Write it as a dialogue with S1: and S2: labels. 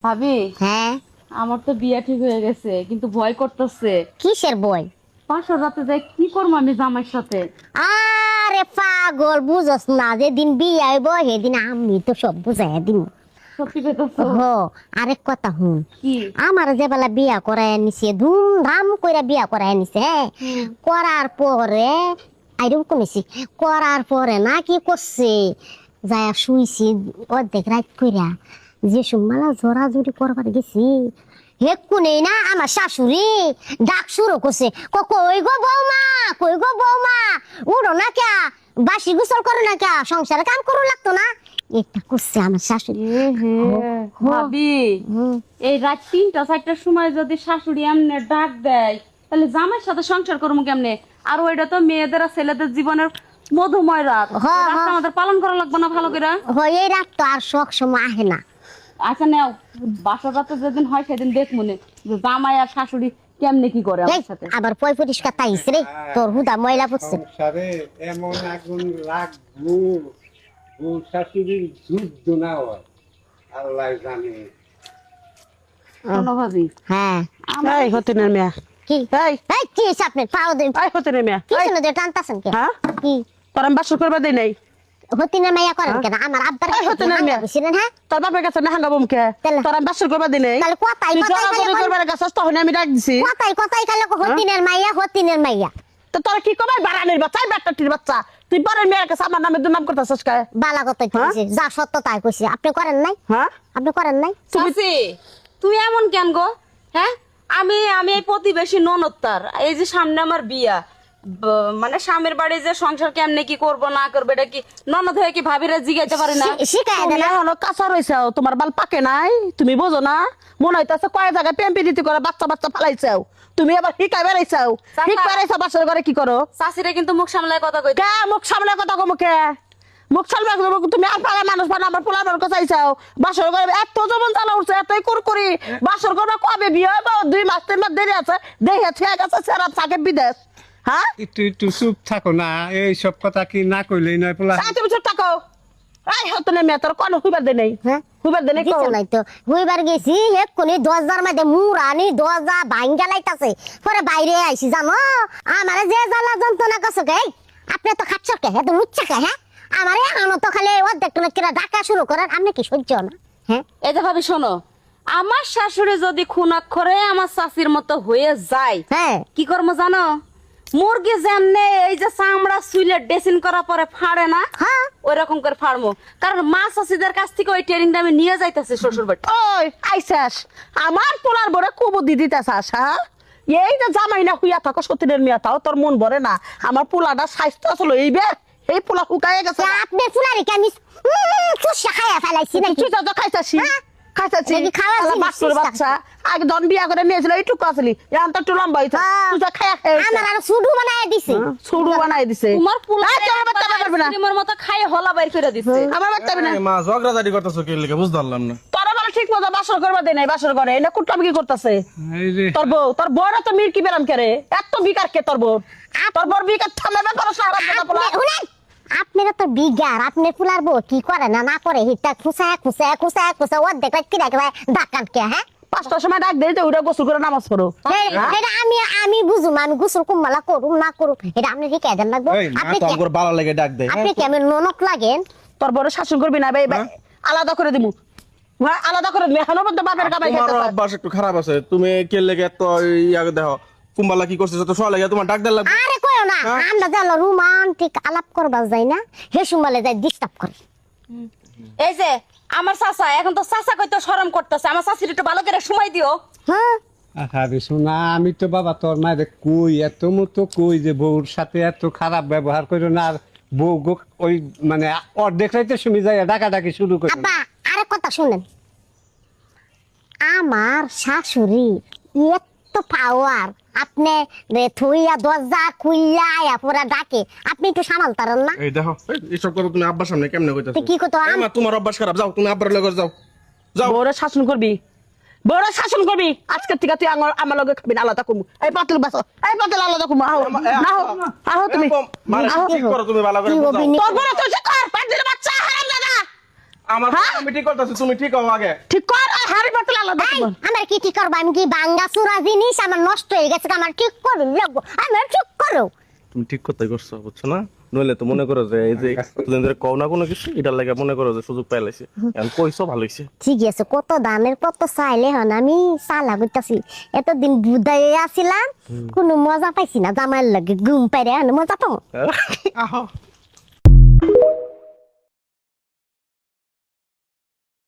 S1: ভাবি,
S2: হ্যাঁ,
S1: আমার তো বিয়ে ঠিক হয়ে গেছে কিন্তু ভয় করতেছে।
S2: কিসের বই?
S1: পাশের রাতে যাই কি করবো আমি জামাইয়ের সাথে?
S2: আরে পাগল, বুঝস না, যেদিন বিয়ে হইব সেদিন আমি তো সব বুঝাই দিব।
S1: সত্যি কইতাছো?
S2: আরেক কথা হুন,
S1: কি?
S2: আমার যে বেলা বিয়া করাই নিছে, ধুমধাম কইরা বিয়া করাই নিছে, হ্যাঁ। করার পরে আইরম কমেছি, করার পরে না কি করছে, যায় শুইছি অর্ধেক রাত কইরা, যে সুমালা জোরাজুরি করবার গেছি, হেক্কু নেই না আমার শাশুড়ি ডাক শুরু করছে, কই গো বৌমা, কই গো বৌমা, উড়ো না ক্যা, বাসি গোসল করো না ক্যা, সংসারে কাম করো লাগতো না, এটা করছে আমার শাশুড়ি।
S1: ভাবি, এই রাত ৩টা-৪টার সময় যদি শাশুড়ি এমনি ডাক দেয় তাহলে জামাইয়ের সাথে সংসার করবো কেমনে? আর ওইটা তো মেয়েদের আর ছেলেদের জীবনের মধুময় রাত।
S2: হ্যাঁ,
S1: এই রাতটা আমাদের পালন করা লাগবে না ভালো করে?
S2: এই রাত তো আর সব সময় আহে না।
S1: আচ্ছা নাও, বাসার রাতে যেদিন হয় সেদিন দেখ মনে যে জামাই আর শাশুড়ি কেমনে কি করে
S2: এই,
S1: আমার সাথে।
S2: আবার পয় পরিষ্কার তাইস রে, তোর হুদা ময়লা পড়ছে।
S3: সংসারে এমন আগুন রাখবো, বউ শাশুড়ির যুদ্ধ না হয় আল্লাহ জানে।
S1: শোনো ভাবি,
S2: হ্যাঁ,
S4: এই হতিনের মিয়া,
S2: কি
S4: এই
S2: এই কি আপনি পাও দেন,
S4: এই হতিনের মিয়া,
S2: কি
S4: এই,
S2: শুনে যে টানতাছেন কে?
S4: হ্যাঁ?
S2: কি
S4: তোর আমি বাসর করবা দেই নাই।
S2: হতিনা মাইয়া করেন কেন? আমার আব্বার
S4: এই হতে না মিয়া।
S2: বুঝছিলেন? হ্যাঁ,
S4: তোর বাপের কাছে না হাঙ্গা বমকে,
S2: তাহলে?
S4: তোর আমি বাসর করবা দেই নাই।
S2: তাহলে কথাই
S4: তুই
S2: কথাই
S4: জোরাজোরি
S2: খালি
S4: করবার গেছস, তখন আমি ডাক দিছি।
S2: কথাই খালি হতিনের মাইয়া, হতিনের মাইয়া।
S4: তো তোর কি কবে বাড়ানির বাচ্চা, এই বেটাটির বাচ্চা, তুই পরের মেয়ের কাছে আমার নামে দুর্নাম করতেছস কে?
S2: বালা কথাই কইছে, যা সত্য তাই কইছে। আপনি করেন নাই?
S4: হ্যাঁ,
S2: আপনি করেন নাই?
S1: চাচি, তুই এমন কেন গো? হ্যাঁ, আমি আমি এই প্রতিবেশী ননদ তার, এই যে সামনে আমার বিয়া, মানে স্বামীর বাড়ি যে সংসার কেমনে কি করব না করবে এটা কি ননদ হয়ে কি ভাবিরা জিগাইতে পারে না?
S2: শিখায়
S4: তুমি
S2: দেন।
S4: এখনো কাঁচা রইছাও, তোমার বাল পাকে নাই, তুমি বোঝো না? মনে হইতাছে কয় জায়গায় পেম্পিরিতি করে বাচ্চা বাচ্চা ফালাইছাও, তুমি আবার হিকা বেড়াইছাও,
S1: চাচা।
S4: হিক বেড়াইছা বাসর ঘরে কি করো?
S1: চাচিরে কিন্তু মুখ সামলায় কথা কইতে।
S4: কে মুখ সামনে কথা কমু কে? মুখ সামনে তুমি আর পাড়া মানুষ পান আমার পোলা মানুষ চাইছাও, বাসর ঘরে এত জমন চালা উঠছে, এতই কুরকুরি, বাসর ঘরে কবে বিয়ে হবে? 2 মাস 3 মাস দেরি আছে, দেখে ঠিক আছে সেরাপ থাকে বিদেশ। হ্যাঁ,
S3: একটু একটু চুপ থাকো না, এই সব কথা কি না কইলেই নয় পোলা।
S4: তুমি চুপ থাকো। এই হতো না মেয়ে, তোর কোনো হইবার দে নেই,
S2: হ্যাঁ,
S4: হইবার দে নেই।
S2: দিছো নাই তো। হইবার গেছি এক্ষুনি 10,000 মধ্যে মুরানি 10,000 ভাঙ্গা লাইতাছে, পরে বাইরে আইছি জানো, আমারে যে জ্বালা যন্ত্রণা করছে কে, আপনি তো খাচ্ছ কে, এত লুচ্ছা কে? হ্যাঁ, আমারে আনো তো খালি অর্ধেক টুনে কিরা ডাকা শুরু করেন, আপনি কি সহ্য না? হ্যাঁ,
S1: এই যে ভাবি শোনো, আমার শাশুড়ি যদি খুনাক্ষরে আমার চাচির মতো হয়ে যায়,
S2: হ্যাঁ,
S1: কি করবো জানো? মুরগি যেমনে এই যে চামড়া সুইলে ড্রেসিং করার পরে ফাড়ে না,
S2: হ্যাঁ,
S1: ওই রকম করে ফাড়মো। কারণ মা চাচিদের কাছ থেকে ওই ট্রেনিংটা আমি নিয়ে যাইতেছি শ্বশুর বাড়ি।
S4: ওই আইসাস আমার পোলার বড় কুবুদ্ধি দিতেছাস? হ্যাঁ, এই যে জামাই না হুইয়া থাকো সতীনের মিয়া তাও তোর মন ভরে না? আমার পোলাটা স্বাস্থ্য আসলো এই পোলা শুকায় গেছে।
S2: আপনি ফুলারি কে আমি চুষা খাইয়া ফেলাইছি নাকি?
S4: তুই তো খাইতাছি, খাইতাছি
S2: দেখি খাওয়া
S4: আল্লাহ
S2: জিনিস
S4: বাচ্চার
S2: চেষ্টা
S4: বাচ্চা আগে ধন বিয়া করে নিয়েছিল এইটুকু আসলি, এখন তো একটু লম্বা হইছে, তুই তো খাইয়া
S2: আমার আর সুডু বানায় দিছে।
S4: ছুড়ু বানাই দিছে।
S1: তোমার পোলা
S4: এই, তোর বাচ্চা পারবে না,
S1: আইসক্রিমের মতো খাই হলা বাইর করে দিচ্ছে।
S4: আমার বাচ্চা পারবে না।
S5: মা ঝগড়াঝাটি করতেছো কি লিখে বুঝতে পারলাম না।
S4: তোরা বলে ঠিক মতো বাসর করবা দে নাই, বাসর করে এটা কুটলাম কি করতেছে?
S3: এই যে
S4: তোর বউরা তো মির কি বেরাম করে, এত বিকার কে তোর বউ? তোর বউর বিকার থামাবে পারো সারা কথা বলা?
S2: আপনারা তো বিগার, আপনি ফুলার বউ কি করে না না করে হিটা খুঁচা অর্ধেক রাত কিরা করে ডাকান কে? হ্যাঁ,
S4: 5টার সময় ডাক দেয় যে ওটা গোসল করে নামাজ পড়ো।
S2: এটা আমি বুঝুম, আমি গোসল কুম্বালা করুম না করুম এটা আপনি ঠিক দেন লাগবো।
S5: এই মা
S2: আপনি
S5: তো আমার ভালো লাগে ডাক দেয়।
S2: আপনি কেমন ননক লাগেন?
S4: তোর বড় শাসন করবি না ভাই, আলাদা করে দিমু, আলাদা করে দিমু, এখনো পর্যন্ত বাপের কামাই
S5: তোমার
S4: খেতে
S5: অভ্যাস একটু খারাপ আছে, তুমি কে লেগে এত ইয়া দেখো কুম্বালা কি করছে তো সব লাগে তোমার ডাক দেয় লাগবে।
S2: আরে কইও না, আমরা যাইলো রোমান্টিক আলাপ করবা যাই না, হে সুমালে যাই ডিস্টার্ব করে।
S1: এই যে আমার চাচা এখন তো চাচা কইতে শরম করতেছে, আমার চাচির একটু ভালো করে সময় দিও।
S2: হ্যাঁ,
S3: আরে শোনা, আমি তো বাবা তোর মায়ের কই এত মতো কই যে বউর সাথে এত খারাপ ব্যবহার করো না, আর বউ ওই মানে অর্ধেক রাইতে শুনে যায় ডাকাডাকি শুরু করে।
S2: আব্বা আরে কথা শুনেন, আমার শাশুড়ি এত পাওয়ার, আপনি থইয়া দরজা খুইলা আয়া পুরা ডাকে, আপনি একটু সামাল তারেন না?
S5: এই দেখো এইসব কথা তুমি আব্বার সামনে কেমনে কইতাছো?
S2: তো কি কইতো?
S5: এই মা তোমার অভ্যাস খারাপ, যাও তুমি আব্বার লগে যাও যাও।
S4: বড় শাসন করবি, বড় শাসন করবি, আজকে থেকে তুই আমার লগে খাবি না, আলাদা করবো। এই পাতিল বাসো, এই পাতিল আলাদা করবো, আহো না হো, আহো তুমি,
S5: মানে
S4: আহো।
S5: ঠিক করো তুমি ভালো করে
S2: কি
S5: বুঝাও।
S2: অভিনয়?
S4: তোর বড় তো সে কর পাতিল বাচ্চা হারাম দাদা।
S5: আমার
S4: হ্যাঁ?
S5: আমি ঠিক করতেছি, তুমি ঠিক হও আগে।
S4: ঠিক কর আর হাড়ি পাতলে আলাদা
S2: এই,
S4: করবো।
S2: আমার কি ঠিক করবো? আমি কি ভাঙ্গা চুরা জিনিস আমার নষ্ট হয়ে গেছে, আমার ঠিক করবো লাগবো, আমার ঠিক করো।
S5: তুমি ঠিক কথাই করছো, বুঝছো না? নইলে তো মনে করো যে এই যে তুমি ধরে কও না কোনো কিছু, এটার লাগে মনে করো যে সুযোগ পাইলাইছে। এখন কইছো ভালো হইছে।
S2: ঠিক আছে, কত দানের কত চাইলে হন আমি চালা করতেছি। এতদিন বুদাই আসিলাম, কোনো মজা পাইছি না, জামাইয়ের লাগে ঘুম পাইরে মজা পাবো।
S5: আহ